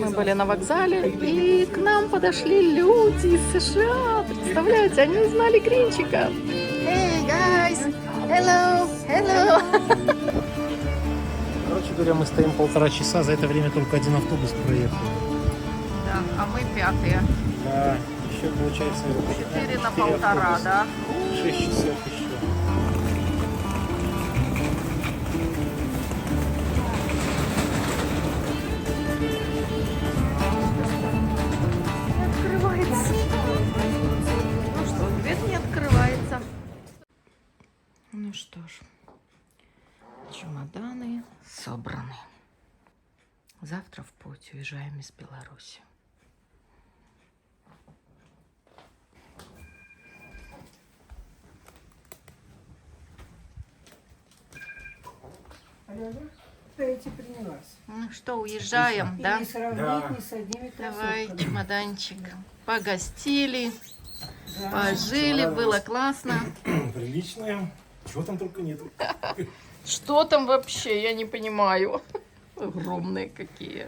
Мы были на вокзале, и к нам подошли люди из США. Представляете, они узнали Гринчика. Hey, guys! Hello! Hello! Короче говоря, мы стоим 1,5 часа, за это время только один автобус проехал. Да, а мы пятые. Да, еще получается... 4 на 1,5, да? 6 часов еще. Открывается. Ну что, дверь не открывается. Ну что ж, чемоданы собраны. Завтра в путь уезжаем из Беларуси. Эти принялась. Ну что, уезжаем, И да? не сравнить Да. ни с одними Давай, кроссовками. чемоданчик. Погостили, Да. пожили, было классно. Приличная. Чего там только нету. Что там вообще, я не понимаю. Огромные какие.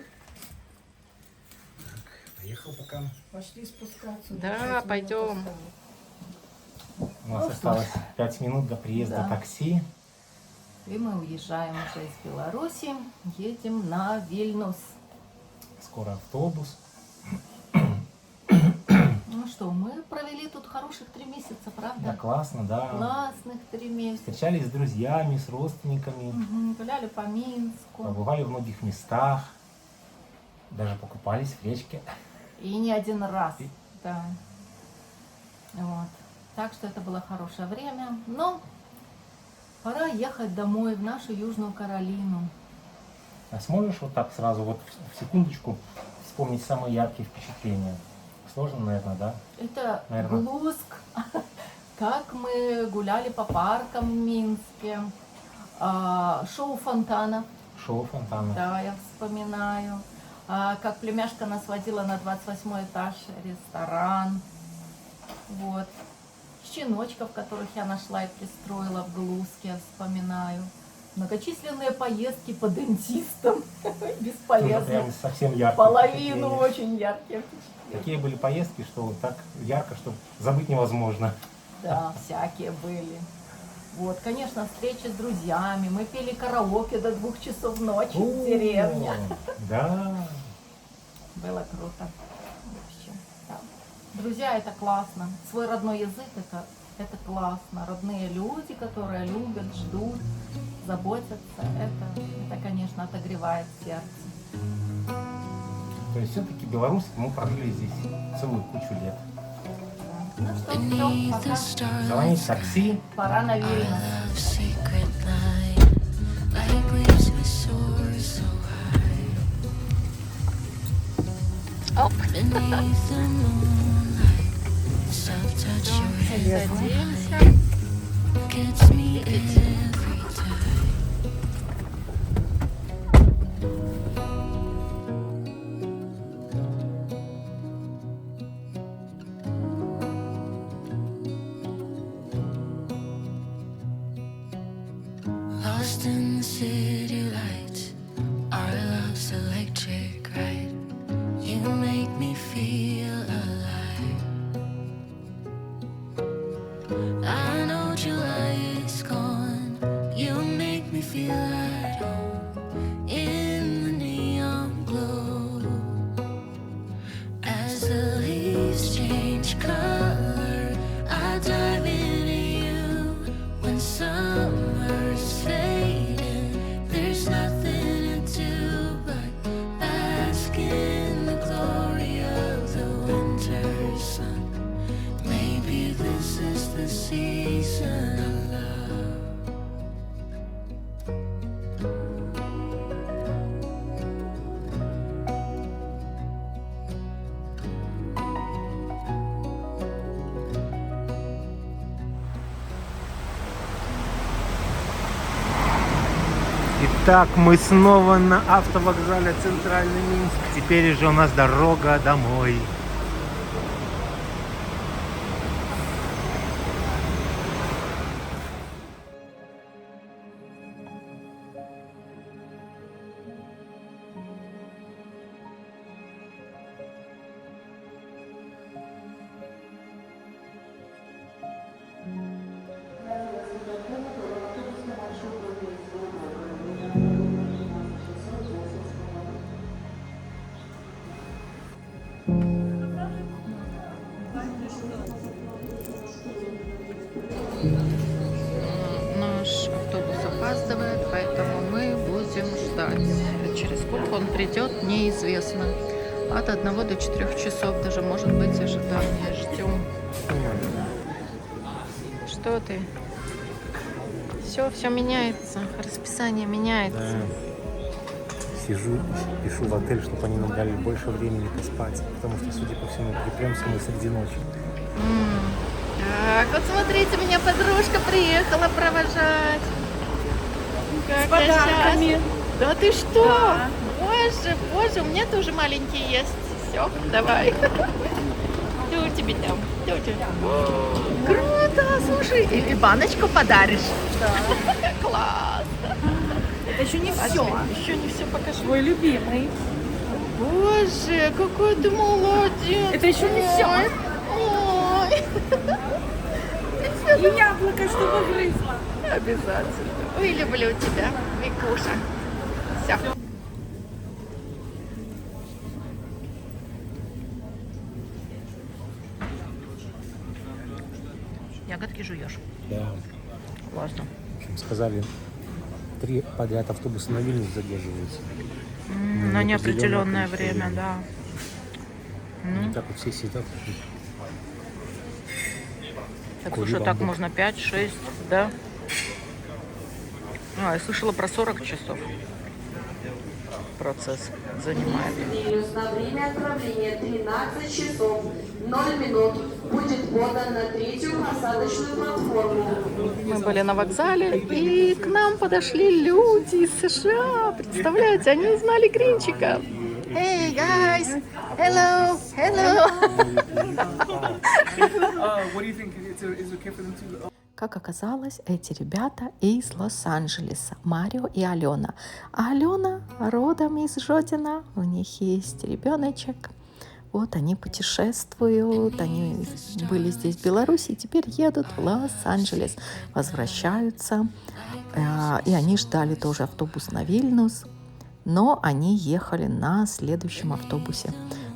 Поехал пока. Пошли спускаться. Да, Сейчас мы пойдем. поставим. У нас осталось 5 минут до приезда Да. такси. И мы уезжаем уже из Беларуси, едем на Вильнюс. Скоро автобус. Ну что, мы провели тут хороших 3 месяца, Да, правда? классно, да. Классных 3 месяца. Встречались с друзьями, с родственниками. Гуляли по Минску. Побывали в многих местах. Даже покупались в речке. И не один раз. Да. Вот. Так что это было хорошее время. Но пора ехать домой, в нашу Южную Каролину. А сможешь вот так сразу, вот в секундочку, вспомнить самые яркие впечатления? Сложно, наверное, да? Это Наверно. Глуск. Как мы гуляли по паркам в Минске. Шоу фонтана. Шоу фонтана. Да, я вспоминаю. Как племяшка нас водила на 28 этаж, ресторан. Вот. Щеночков, которых я нашла и пристроила в Глуске, я вспоминаю. Многочисленные поездки по дентистам. Тоже Бесполезно. прям совсем яркие Половину впечатления. очень яркие впечатления. Такие были поездки, что вот так ярко, что забыть невозможно. Да, всякие были. Вот, конечно, встречи с друзьями. Мы пели караоке до 2 часов ночи в деревне. Да. Было круто. В общем, да. Друзья, это классно. Свой родной язык это классно. Родные люди, которые любят, ждут, заботятся. Это, конечно, отогревает сердце. То есть все-таки Беларусь мы прожили здесь целую кучу лет. Ну что, все, пока. Звонить такси. Пора на Вильнюс. Of secret night, like leaves we soar so high. Beneath the moonlight, soft touch your hand Садимся. gets me every time. Lost in the city lights, our love's electric, right? You make me feel alive. I know July is gone. You make me feel at home in the neon glow. As the leaves change color, I dive into you. When summer's fading, there's nothing to do but bask in the glory of the winter sun. Maybe this is the season of love. Итак, мы снова на автовокзале Центральный Минск. Теперь уже у нас дорога домой. он придет, неизвестно. От 1 до 4 часов даже может быть ожидание. Ждем. Что ты? Все меняется. Расписание меняется. Да. Сижу, пишу в отель, чтобы они нам дали больше времени поспать, потому что, судя по всему, припремся мы среди ночи. Так, вот смотрите, меня подружка приехала провожать. Как С подарками. я счастлива. Да ты что? Да. Боже, боже, у меня тоже маленький есть. Все, давай. Что у тебя там? Что у тебя? Круто, слушай, и баночку подаришь. Да. Класс. Это еще не все. Еще не все покажу. Твой любимый. Боже, какой ты молодец. Это еще не все. Ой. И яблоко, чтобы грызла. Обязательно. Ой, люблю тебя, Викуша. Все. Ягодки жуешь. Да. Классно. В общем, сказали, 3 подряд автобуса на Вильнюс задерживаются. На неопределенное количество время, времени. да. И так вот все сидят. Так, Кури слушай, так бамбук. можно 5-6, да? А, я слышала про 40 часов. Процесс занимает. Вильнюс на время отправления 13 часов 0 минут будет подан на 3-ю посадочную платформу. Мы были на вокзале, и к нам подошли люди из США. Представляете, они узнали Гринчика. Hey, guys! Hello! Hello! What do you think? Is okay for them to? Как оказалось, эти ребята из Лос-Анджелеса, Марио и Алена. А Алена родом из Жодина, у них есть ребеночек. Вот они путешествуют, они были здесь в Беларуси, и теперь едут в Лос-Анджелес, возвращаются. И они ждали тоже автобус на Вильнюс, но они ехали на следующем автобусе.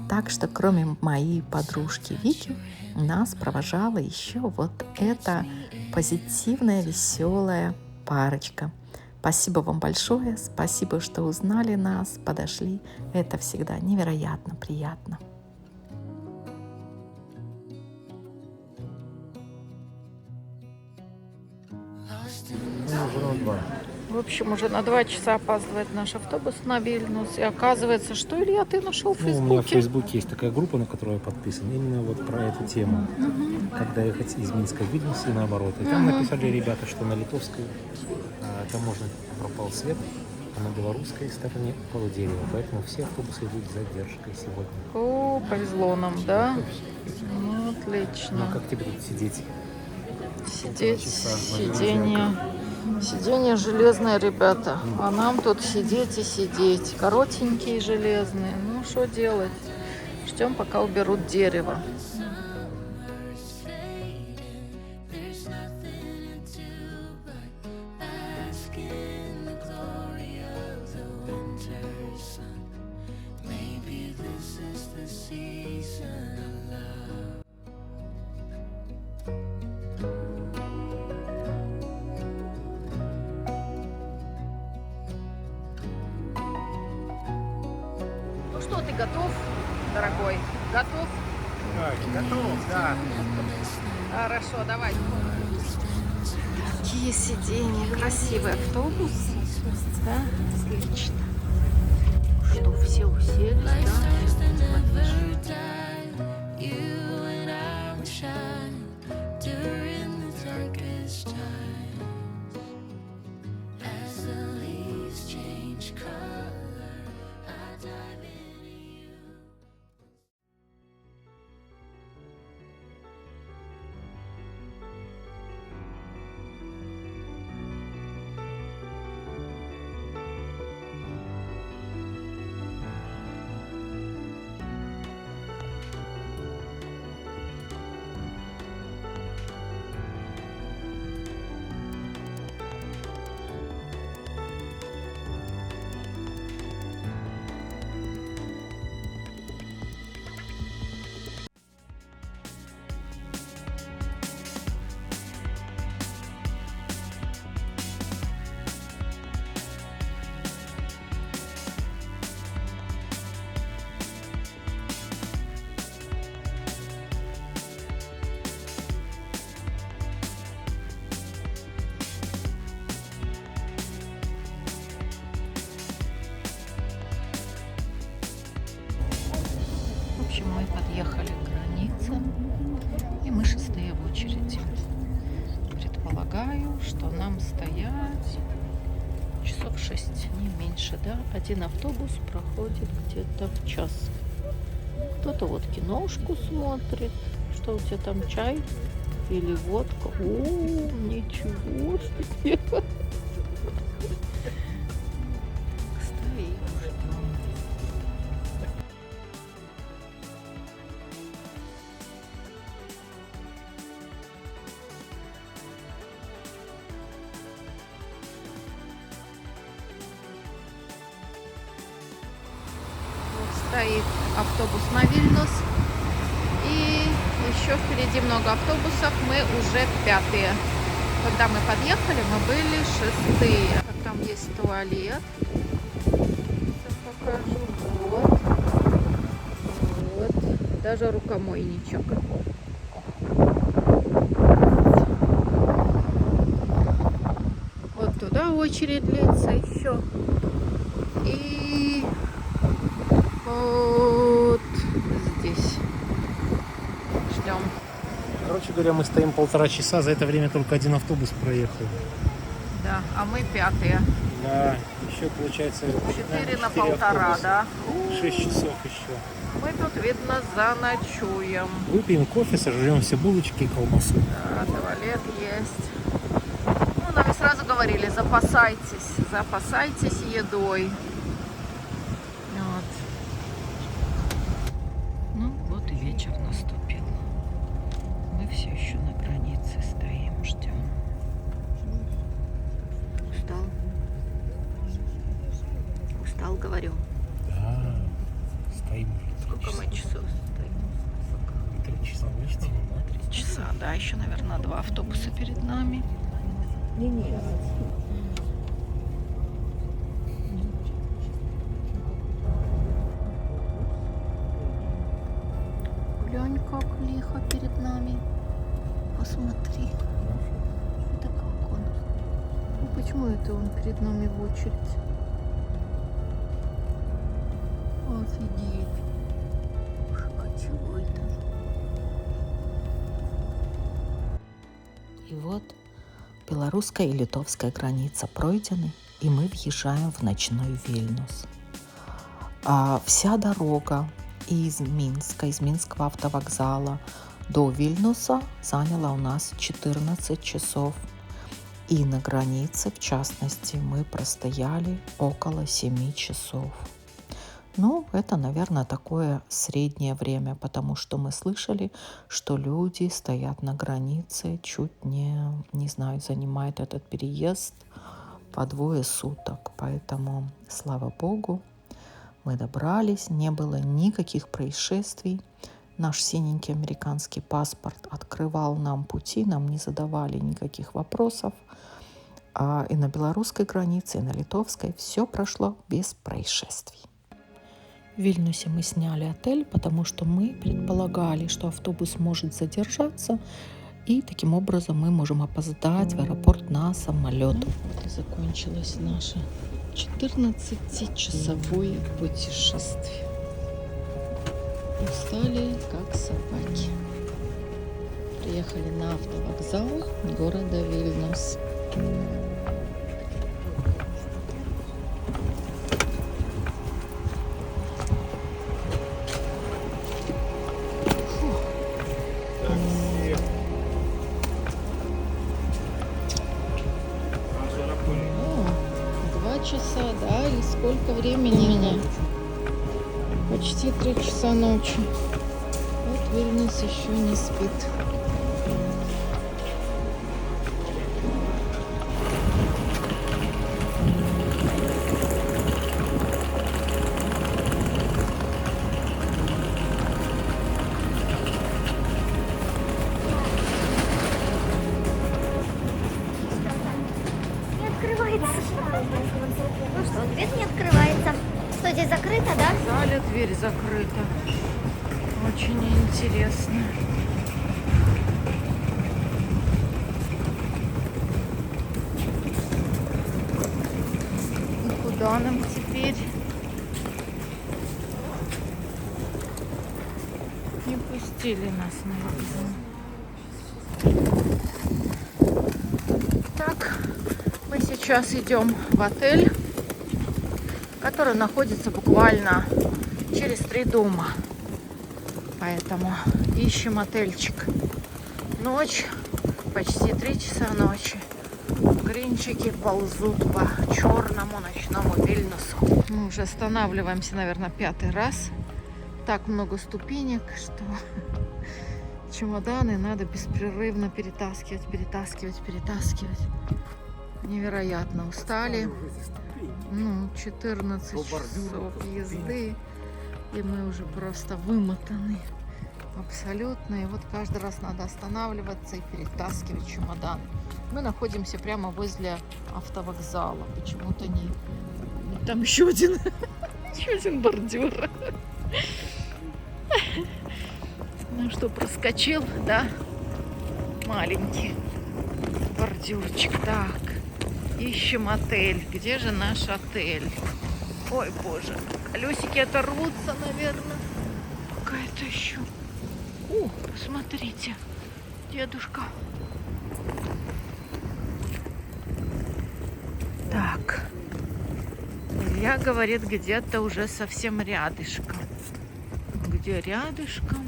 Так что кроме моей подружки Вики, нас провожала еще вот эта позитивная, веселая парочка. Спасибо вам большое, спасибо, что узнали нас, подошли. Это всегда невероятно приятно. В общем, уже на 2 часа опаздывает наш автобус на Вильнюс. И оказывается, что, Илья, ты нашел в Ну, у меня в Фейсбуке? Фейсбуке есть такая группа, на которую я подписан, именно вот про эту тему. Когда ехать из Минска в Вильнюс и наоборот. И там написали ребята, что на литовской таможне пропал свет, а на белорусской стороне упало дерево. Поэтому все автобусы идут с задержкой сегодня. О, повезло нам, да? Ну, Ну, отлично. как тебе тут сидеть? Сидеть, часа на сиденье. Сиденье железное, ребята. А нам тут сидеть и сидеть. Коротенькие железные. Ну, что делать? Ждем, пока уберут дерево. There's nothing to but bask in the glory of the winter sun. Maybe this is the season of love. Ну что, ты готов, дорогой? Готов? Готов, да. Хорошо, давай. Какие сиденья, красивый автобус. Да, отлично. Что, все уселись, да? You and I would shine during the darkest times. As the leaves change color, I dive into you. мы подъехали к границе, и мы 6-е в очереди. Предполагаю, что нам стоять часов 6, не меньше, да? Один автобус проходит где-то в час. Кто-то вот киношку смотрит. Что у тебя там, чай или водка? О, ничего себе! Стоим, ждем. Стоит автобус на Вильнюс. И еще впереди много автобусов. Мы уже 5-е. Когда мы подъехали, мы были 6-е. Там есть туалет. Сейчас покажу. Вот. Вот. Даже рукомойничек. Вот туда очередь длится еще. И вот здесь. Ждем. Короче говоря, мы стоим 1,5 часа, за это время только один автобус проехал. Да, а мы 5-е. Да, еще получается 4 на 4 1,5, автобуса. да? 6 часов еще. Мы тут, видно, заночуем. Выпьем кофе, сожрем все булочки и колбасу. Да, туалет есть. Ну, нам сразу говорили, запасайтесь едой. Вот. Ну, вот и вечер наступил. Мы все еще на границе стоим, ждем. Устал? Устал, говорю. Да, стоим уже. Сколько мы часов стоим? 3 часа почти. 3 часа, да, еще, наверное, 2 автобуса перед нами. Глянь, как лихо перед нами. Посмотри. Это как он? Ну, почему это он перед нами в очередь? Офигеть. А чего это? И вот белорусская и литовская граница пройдены, и мы въезжаем в ночной Вильнюс. Вся дорога из Минского автовокзала до Вильнюса заняла у нас 14 часов. И на границе, в частности, мы простояли около 7 часов. Ну, это, наверное, такое среднее время, потому что мы слышали, что люди стоят на границе чуть не знаю, занимает этот переезд по 2 суток. Поэтому, слава богу, мы добрались, не было никаких происшествий. Наш синенький американский паспорт открывал нам пути, нам не задавали никаких вопросов. И на белорусской границе, и на литовской все прошло без происшествий. В Вильнюсе мы сняли отель, потому что мы предполагали, что автобус может задержаться, и таким образом мы можем опоздать в аэропорт на самолет. Вот и закончилось наше 14-часовое путешествие. Устали, как собаки. Приехали на автовокзал города Вильнюс. Часа, да, и сколько времени? Почти 3 часа ночи. Вот Вильнюс еще не спит. Ну что, дверь не открывается. Что, здесь закрыто, да? В зале дверь закрыта. Очень интересно. И куда нам теперь? пустили нас на вокзал. Так, мы сейчас идем в отель, который находится буквально через 3 дома. Поэтому ищем отельчик. Ночь, почти 3 часа ночи. Гринчики ползут по черному ночному Вильнюсу. Мы уже останавливаемся, наверное, 5-й раз. Так много ступенек, что чемоданы надо беспрерывно перетаскивать. Невероятно устали. 14 часов езды. И мы уже просто вымотаны. Абсолютно. И вот каждый раз надо останавливаться и перетаскивать чемодан. Мы находимся прямо возле автовокзала. Почему-то не... Там еще один бордюр. Ну что, проскочил, да? Маленький бордюрчик. Так, ищем отель. Где же наш отель? Ой, боже, колесики оторвутся, наверное. Какая-то еще... О, посмотрите, дедушка. Так, Илья говорит, где-то уже совсем рядышком. Где рядышком?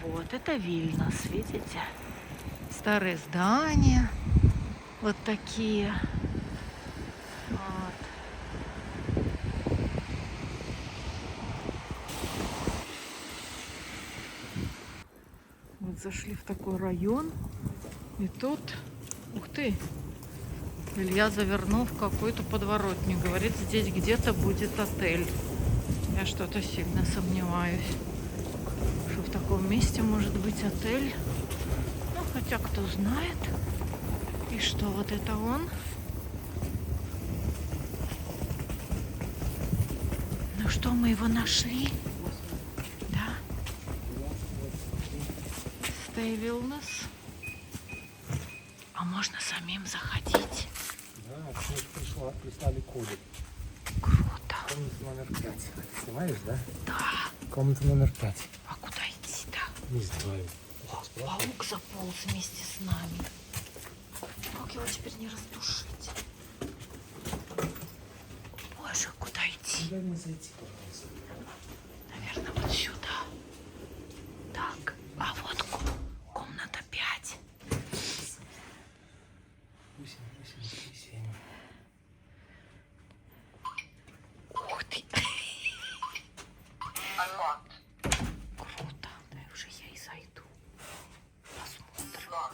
Вот это Вильнюс, видите? Старые здания. Вот такие. Вот. Вот зашли в такой район. И тут, ух ты, Илья завернул в какой-то подворотню. Говорит, здесь где-то будет отель. Я что-то сильно сомневаюсь, что в таком месте может быть отель. Ну, хотя кто знает. И что, вот это он? Ну что, мы его нашли? Да. Stay Wellness. А можно самим заходить? Да, прислали кодик. Круто. Комната номер 5. Снимаешь, да? Да. Комната номер 5. А куда идти-то? Не знаю. Паук заполз вместе с нами. Как его теперь не раздушить? Боже, куда идти? Куда мне зайти, пожалуйста? Наверное, вот сюда. Так, а вот комната 5. 8, 7. Ух ты. Круто. Да уже я и зайду. Посмотрим.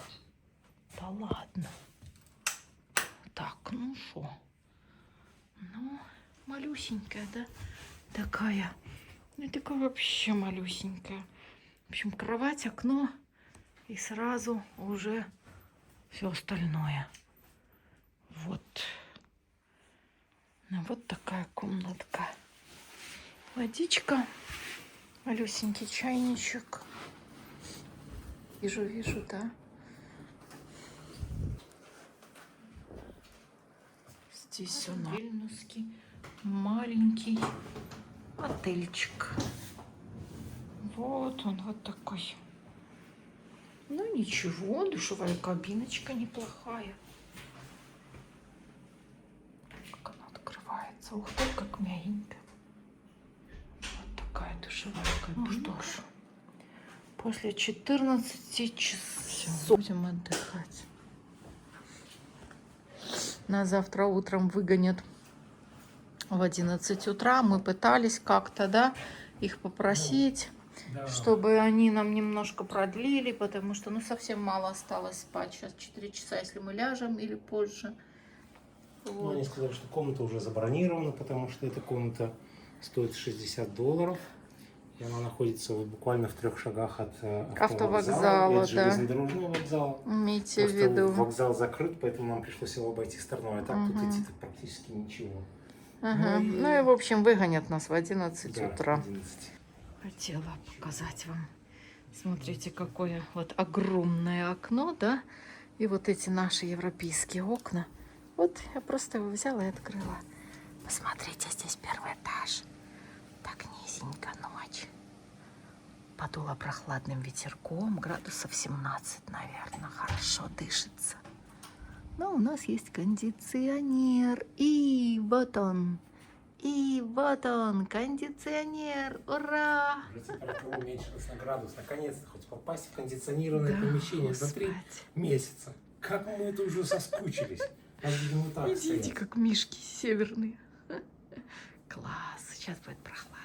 Да ладно. Так, ну что? Ну, малюсенькая, да? Такая. Ну, такая вообще малюсенькая. В общем, кровать, окно и сразу уже все остальное. Вот. Ну, вот такая комнатка. Водичка. Малюсенький чайничек. Вижу, да. Здесь у нас вильнюсский маленький отельчик. Вот он, вот такой. Ну ничего, душевая кабиночка неплохая. Как она открывается. Ух ты, как мягенько. Вот такая душевая кабинка. Ну что ж, после 14 часов будем отдыхать. Нас завтра утром выгонят в 11 утра. Мы пытались как-то, да, их попросить, да, чтобы они нам немножко продлили, потому что, ну, совсем мало осталось спать. Сейчас 4 часа, если мы ляжем, или позже. Вот. Ну, они сказали, что комната уже забронирована, потому что эта комната стоит $60. И она находится вот буквально в 3 шагах от автовокзала, от железнодорожного вокзала. Имейте в Просто виду. вокзал закрыт, поэтому нам пришлось его обойти стороной. А так тут идти практически ничего. Ага. Ну и, в общем, выгонят нас в 11 да, утра. 11. Хотела показать вам. Смотрите, какое вот огромное окно, да? И вот эти наши европейские окна. Вот я просто его взяла и открыла. Посмотрите, здесь 1-й этаж. Так низенько ночь. подуло прохладным ветерком, градусов 17, наверное, хорошо дышится. Но у нас есть кондиционер, и вот он, кондиционер, ура! Уже температура уменьшилась на градус. Наконец-то хоть попасть в кондиционированное помещение за 3 месяца. Как мы это уже соскучились. А будем вот так Идите, стоять. как мишки северные. Класс, сейчас будет прохладно.